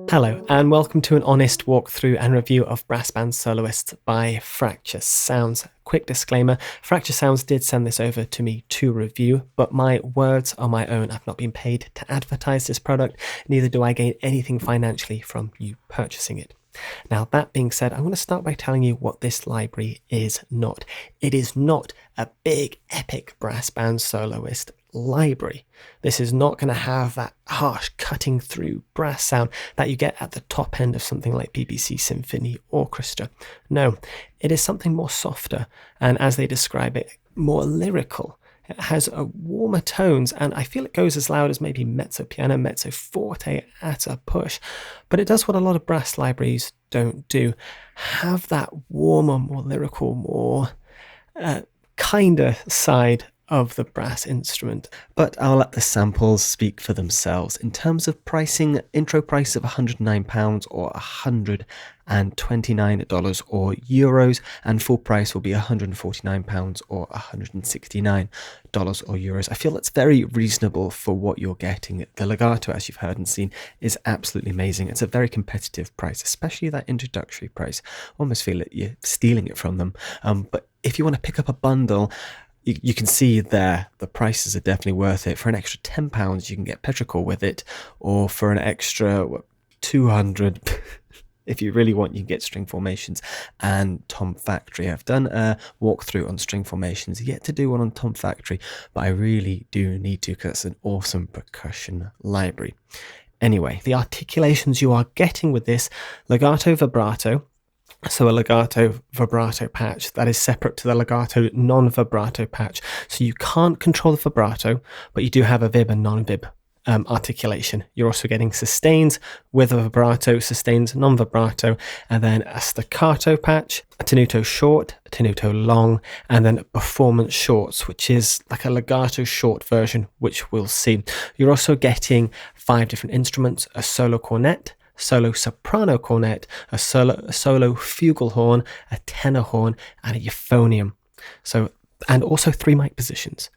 Hello, and welcome to an honest walkthrough and review of Brass Band Soloists by Fracture Sounds. Quick disclaimer, Fracture Sounds did send this over to me to review, but my words are my own. I've not been paid to advertise this product, neither do I gain anything financially from you purchasing it. Now, that being said, I'm going to start by telling you what this library is not. It is not a big, epic brass band soloist library. This is not going to have that harsh, cutting through brass sound that you get at the top end of something like BBC Symphony Orchestra. No, it is something more softer, and as they describe it, more lyrical. It has a warmer tones, and I feel it goes as loud as maybe mezzo piano, mezzo forte at a push, but it does what a lot of brass libraries don't do. Have that warmer, more lyrical, more kinder side of the brass instrument. But I'll let the samples speak for themselves. In terms of pricing, intro price of £109 or $129 or euros, and full price will be £149 or $169 or euros. I feel that's very reasonable for what you're getting. The Legato, as you've heard and seen, is absolutely amazing. It's a very competitive price, especially that introductory price. Almost feel that you're stealing it from them. But if you want to pick up a bundle, you can see there the prices are definitely worth it. For an extra £10, you can get Petrichor with it, or for an extra $200, if you really want, you can get string formations and Tom Factory. I've done a walkthrough on string formations, yet to do one on Tom Factory, but I really do need to because it's an awesome percussion library. Anyway, the articulations you are getting with this: legato vibrato, so a legato vibrato patch that is separate to the legato non-vibrato patch. So you can't control the vibrato, but you do have a vib and non-vib articulation. You're also getting sustains with a vibrato, sustains non-vibrato, and then a staccato patch, a tenuto short, a tenuto long, and then performance shorts, which is like a legato short version, which we'll see. You're also getting 5 different instruments: a solo cornet, solo soprano cornet, a solo flugelhorn, a tenor horn, and a euphonium. So, and also 3 mic positions: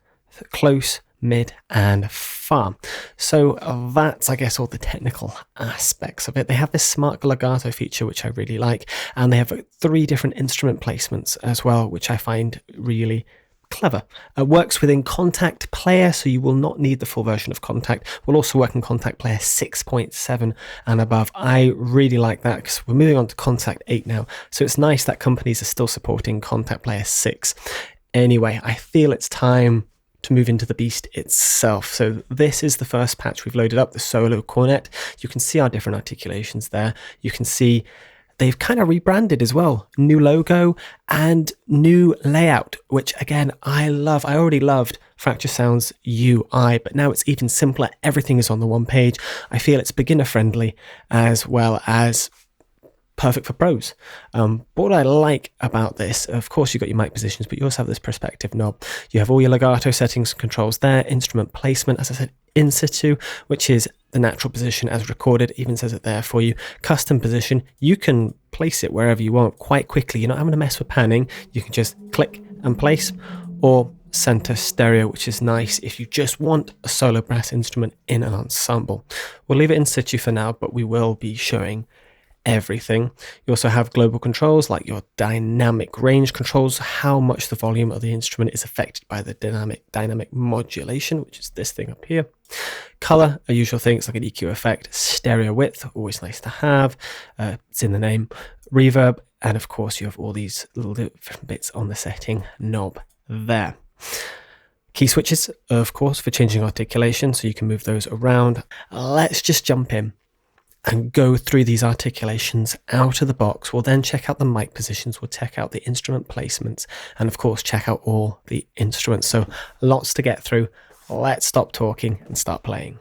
close, mid, and far. So that's, I guess, all the technical aspects of it. They have this smart legato feature, which I really like, and they have 3 different instrument placements as well, which I find really clever. It works within Kontakt Player, so you will not need the full version of Kontakt. Will also work in Kontakt Player 6.7 and above. I really like that because we're moving on to Kontakt 8 now, so it's nice that companies are still supporting Kontakt Player 6. Anyway, I feel it's time to move into the beast itself. So this is the first patch we've loaded up, the solo cornet. You can see our different articulations there. You can see they've kind of rebranded as well. New logo and new layout, which again, I love. I already loved Fracture Sounds UI, but now it's even simpler. Everything is on the one page. I feel it's beginner friendly as well as perfect for pros. But what I like about this, of course, you've got your mic positions, but you also have this perspective knob. You have all your legato settings and controls there, instrument placement, as I said, in situ, which is the natural position as recorded, even says it there for you. Custom position, you can place it wherever you want quite quickly. You're not having to mess with panning. You can just click and place, or center stereo, which is nice if you just want a solo brass instrument in an ensemble. We'll leave it in situ for now, but we will be showing everything. You also have global controls like your dynamic range controls, how much the volume of the instrument is affected by the dynamic modulation, which is this thing up here. Color, a usual thing, it's like an EQ effect. Stereo width, always nice to have, it's in the name. Reverb, and of course you have all these little different bits on the setting knob there. Key switches, of course, for changing articulation, so you can move those around. Let's just jump in and go through these articulations out of the box. We'll then check out the mic positions, we'll check out the instrument placements, and of course check out all the instruments. So lots to get through. Let's stop talking and start playing.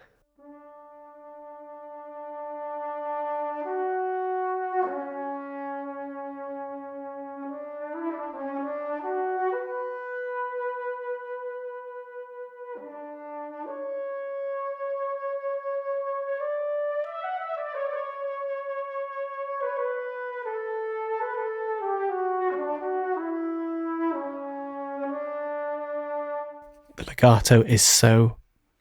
The legato is so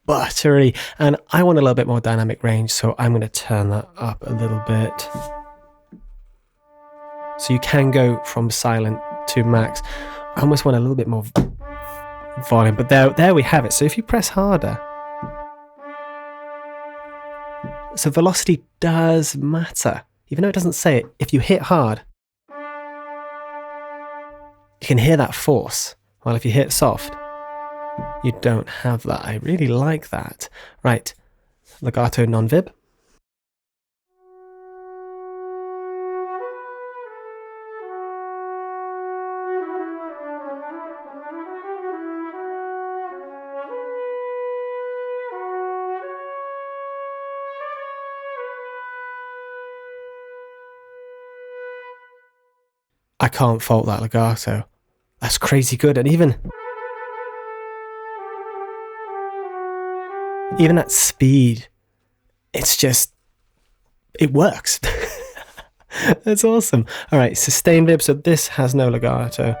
buttery, and I want a little bit more dynamic range, so I'm going to turn that up a little bit. So you can go from silent to max. I almost want a little bit more volume, but there we have it. So if you press harder, so velocity does matter, even though it doesn't say it. If you hit hard, you can hear that force, while if you hit soft, you don't have that. I really like that. Right, Legato Non Vib. I can't fault that legato. That's crazy good, and even at speed, it's just, it works. That's awesome. All right, sustain vib. So this has no legato.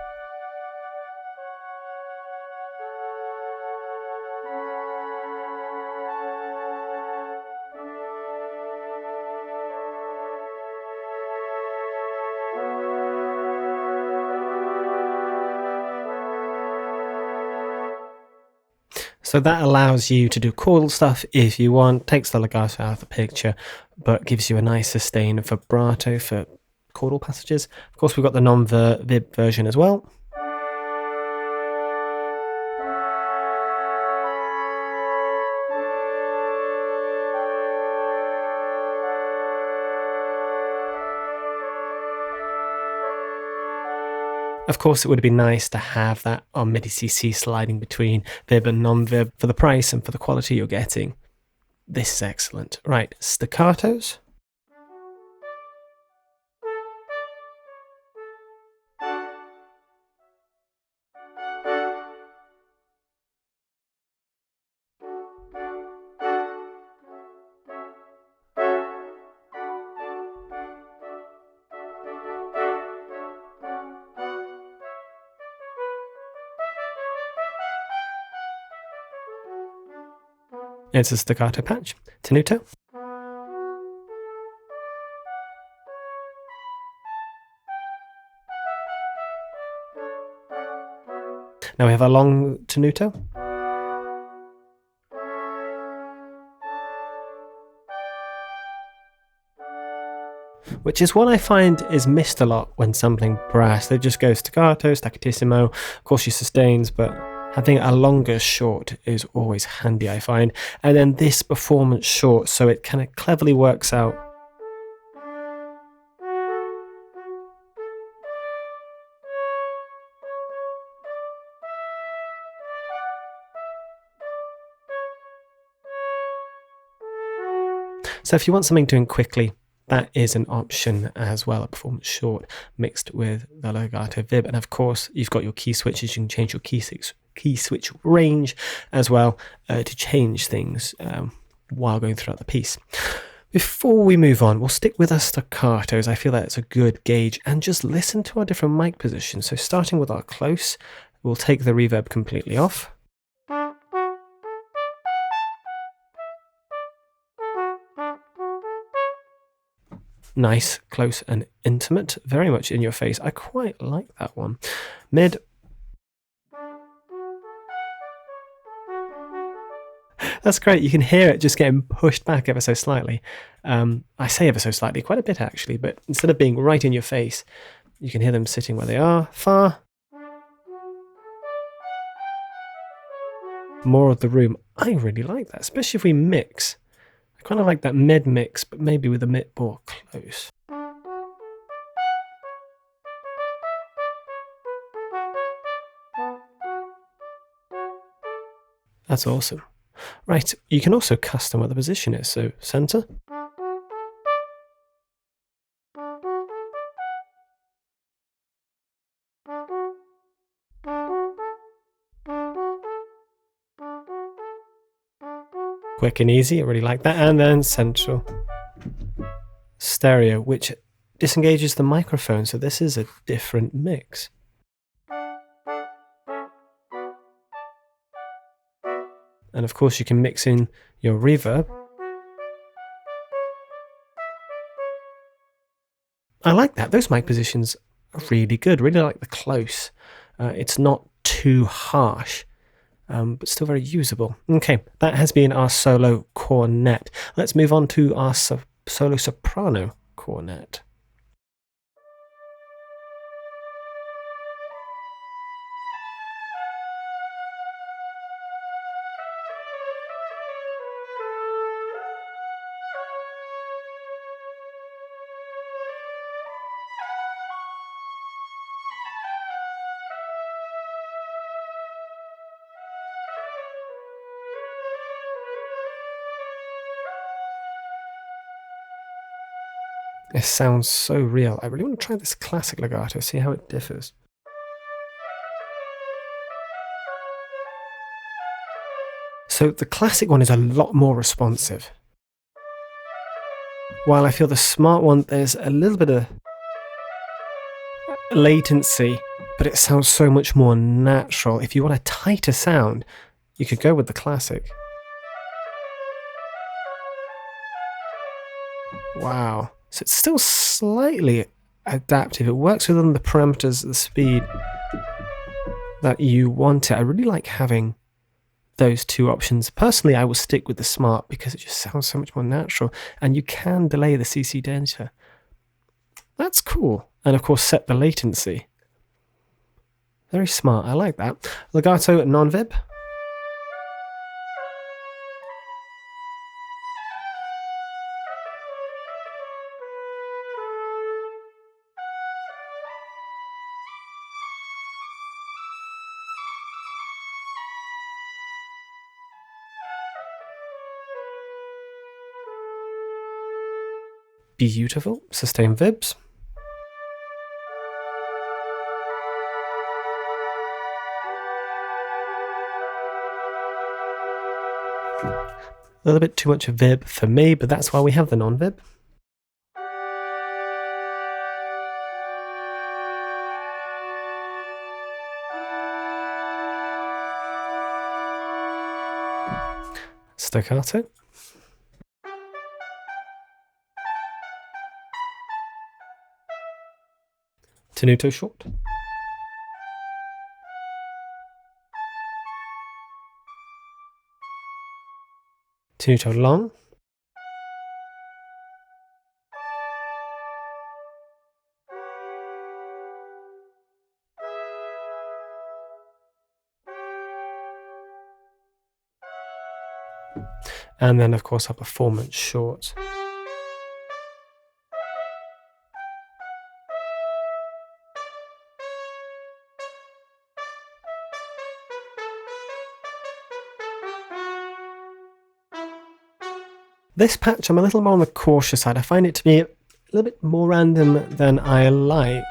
So that allows you to do chordal stuff if you want, takes the legato out of the picture, but gives you a nice sustained vibrato for chordal passages. Of course, we've got the non-vib version as well. Of course, it would be nice to have that on MIDI CC sliding between Vib and non-Vib. For the price and for the quality you're getting, this is excellent. Right, staccatos. It's a staccato patch. Tenuto. Now we have a long tenuto. Which is what I find is missed a lot when sampling brass. They just go staccato, staccatissimo, of course your sustains, but having a longer short is always handy, I find. And then this performance short, so it kind of cleverly works out. So if you want something doing quickly, that is an option as well, a performance short mixed with the Legato Vib. And of course, you've got your key switches. You can change your key switch range as well to change things while going throughout the piece. Before we move on, we'll stick with our staccatos. I feel that's a good gauge, and just listen to our different mic positions. So starting with our close, we'll take the reverb completely off. Nice, close and intimate, very much in your face. I quite like that one. Mid. That's great. You can hear it just getting pushed back ever so slightly. I say ever so slightly, quite a bit actually, but instead of being right in your face, you can hear them sitting where they are. Far. More of the room. I really like that, especially if we mix. I kind of like that mid mix, but maybe with a bit more close. That's awesome. Right, you can also custom what the position is. So center. Quick and easy, I really like that. And then central. Stereo, which disengages the microphone, so this is a different mix. And of course you can mix in your reverb. I like that. Those mic positions are really good. Really like the close. It's not too harsh, but still very usable. Okay, that has been our solo cornet. Let's move on to our solo soprano cornet. It sounds so real. I really want to try this classic legato, see how it differs. So the classic one is a lot more responsive. While I feel the smart one, there's a little bit of latency, but it sounds so much more natural. If you want a tighter sound, you could go with the classic. Wow. So it's still slightly adaptive. It works within the parameters of the speed that you want it. I really like having those two options. Personally, I will stick with the smart because it just sounds so much more natural, and you can delay the CC data. That's cool. And of course, set the latency. Very smart. I like that. Legato Non Vib. Beautiful. Sustain vibs. A little bit too much vib for me, but that's why we have the non-vib. Staccato. Tenuto short. Tenuto long. And then, of course, our performance short. This patch, I'm a little more on the cautious side. I find it to be a little bit more random than I like.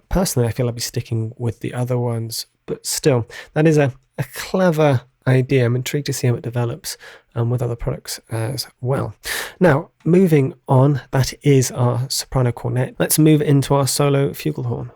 Personally, I feel I'll be sticking with the other ones, but still, that is a clever idea. I'm intrigued to see how it develops with other products as well. Now, moving on, that is our soprano cornet. Let's move into our solo flugelhorn.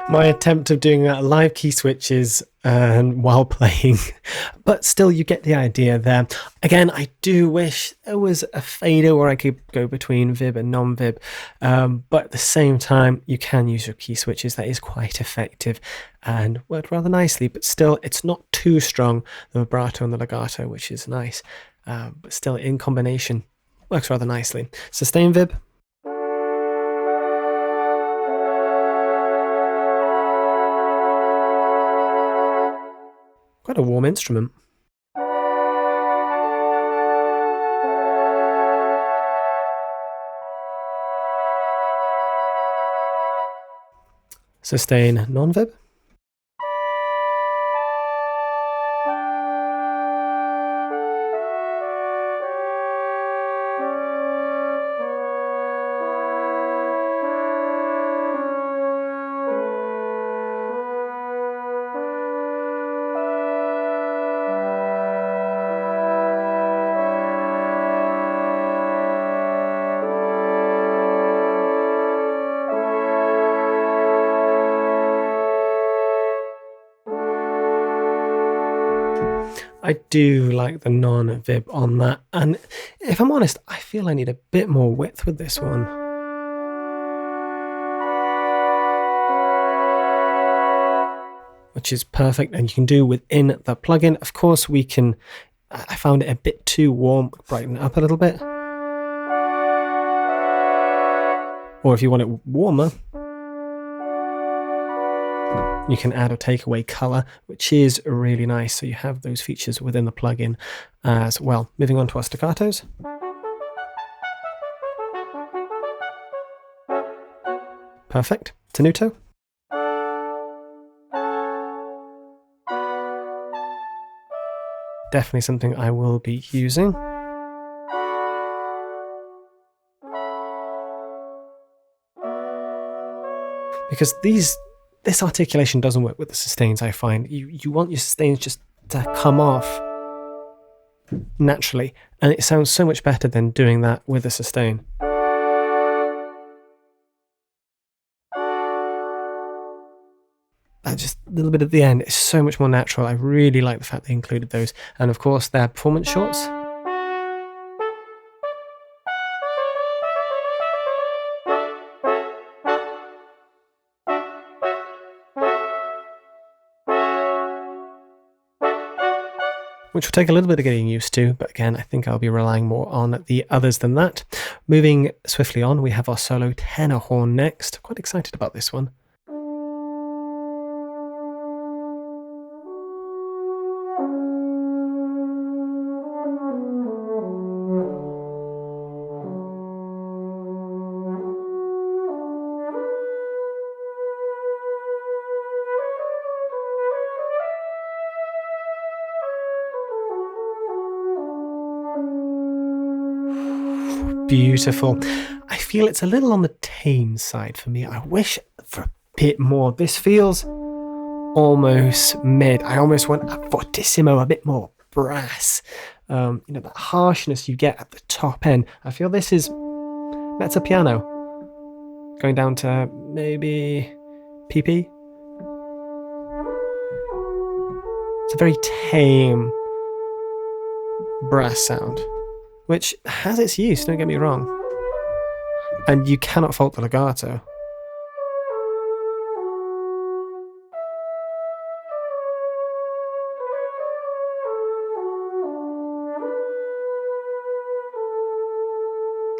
My attempt of doing live key switches while playing, but still you get the idea there. Again, I do wish there was a fader where I could go between Vib and non-Vib, but at the same time you can use your key switches. That is quite effective and worked rather nicely, but still it's not too strong, the vibrato and the legato, which is nice, but still in combination works rather nicely. Sustain Vib. Quite a warm instrument. Sustain non-Vib. I do like the non-Vib on that, and if I'm honest, I feel I need a bit more width with this one. Which is perfect, and you can do within the plugin. Of course, we can, I found it a bit too warm, brighten it up a little bit. Or if you want it warmer, you can add or take away color, which is really nice. So you have those features within the plugin as well. Moving on to our staccatos. Perfect. Tenuto. Definitely something I will be using. Because this articulation doesn't work with the sustains, I find. You want your sustains just to come off naturally, and it sounds so much better than doing that with a sustain. Just a little bit at the end is so much more natural. I really like the fact they included those, and of course their performance shorts. Which will take a little bit of getting used to, but again, I think I'll be relying more on the others than that. Moving swiftly on, we have our solo tenor horn next. Quite excited about this one. Beautiful. I feel it's a little on the tame side for me. I wish for a bit more. This feels almost mid. I almost want a fortissimo, a bit more brass. You know, that harshness you get at the top end. I feel this is mezzo piano, going down to maybe PP. It's a very tame brass sound, which has its use, don't get me wrong. And you cannot fault the legato.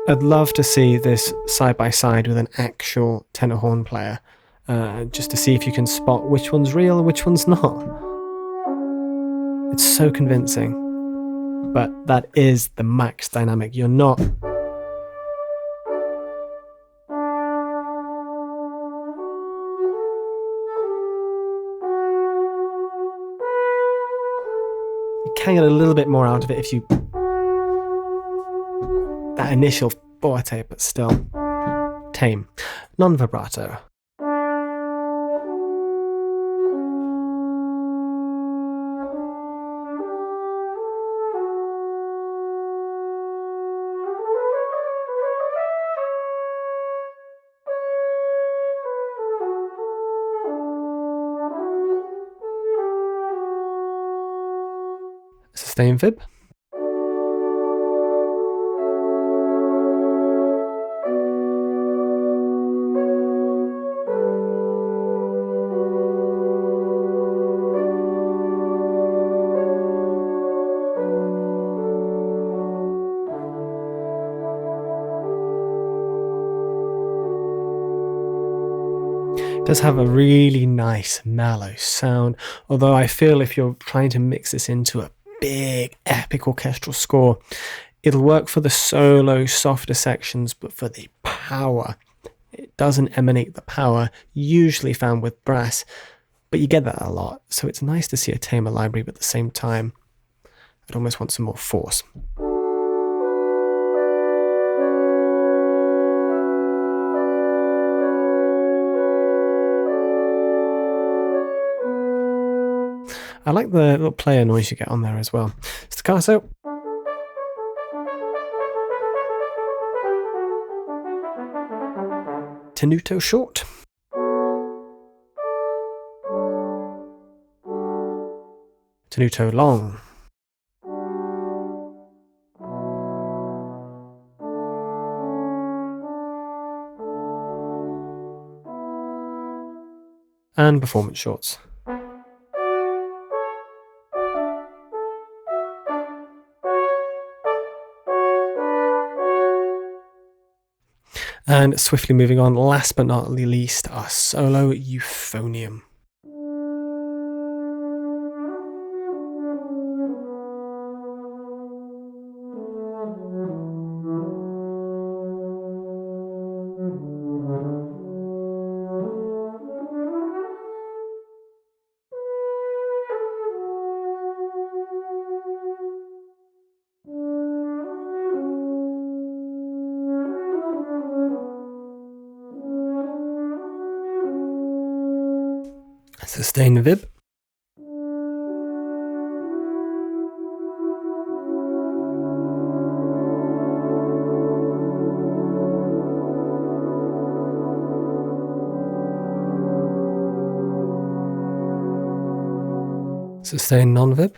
I'd love to see this side by side with an actual tenor horn player, just to see if you can spot which one's real and which one's not. It's so convincing. But that is the max dynamic. You're not... You can get a little bit more out of it if you... That initial forte, but still tame. Non-vibrato. sustain vib, does have a really nice mellow sound, although I feel if you're trying to mix this into a big epic orchestral score, it'll work for the solo softer sections, but for the power, it doesn't emanate the power usually found with brass, but you get that a lot, so it's nice to see a tamer library, but at the same time I'd almost want some more force. I like the little player noise you get on there as well. Staccato. Tenuto short. Tenuto long. And performance shorts. And swiftly moving on, last but not least, our solo euphonium. Sustain vib. Sustain non vib.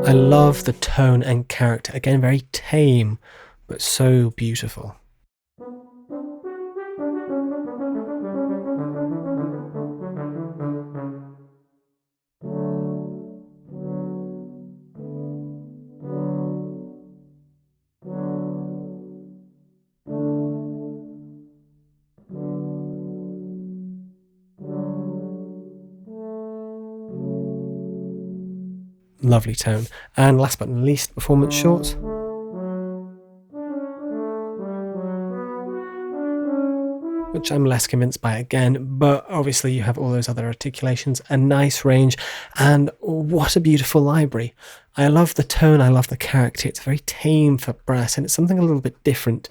I love the tone and character, again very tame, but so beautiful. Lovely tone. And last but not least, performance shorts. Which I'm less convinced by again, but obviously you have all those other articulations, a nice range, and what a beautiful library. I love the tone, I love the character, it's very tame for brass, and it's something a little bit different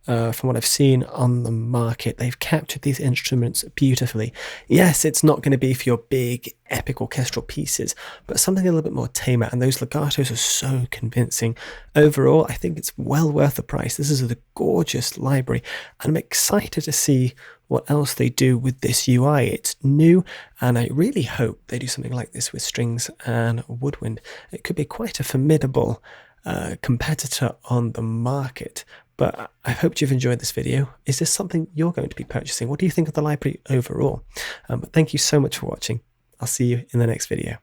from what I've seen on the market. They've captured these instruments beautifully. Yes, it's not going to be for your big epic orchestral pieces, but something a little bit more tamer, and those legatos are so convincing. Overall, I think it's well worth the price. This is a gorgeous library, and I'm excited to see what else they do with this UI. It's new, and I really hope they do something like this with strings and woodwind. It could be quite a formidable competitor on the market. But I hope you've enjoyed this video. Is this something you're going to be purchasing? What do you think of the library overall? But thank you so much for watching. I'll see you in the next video.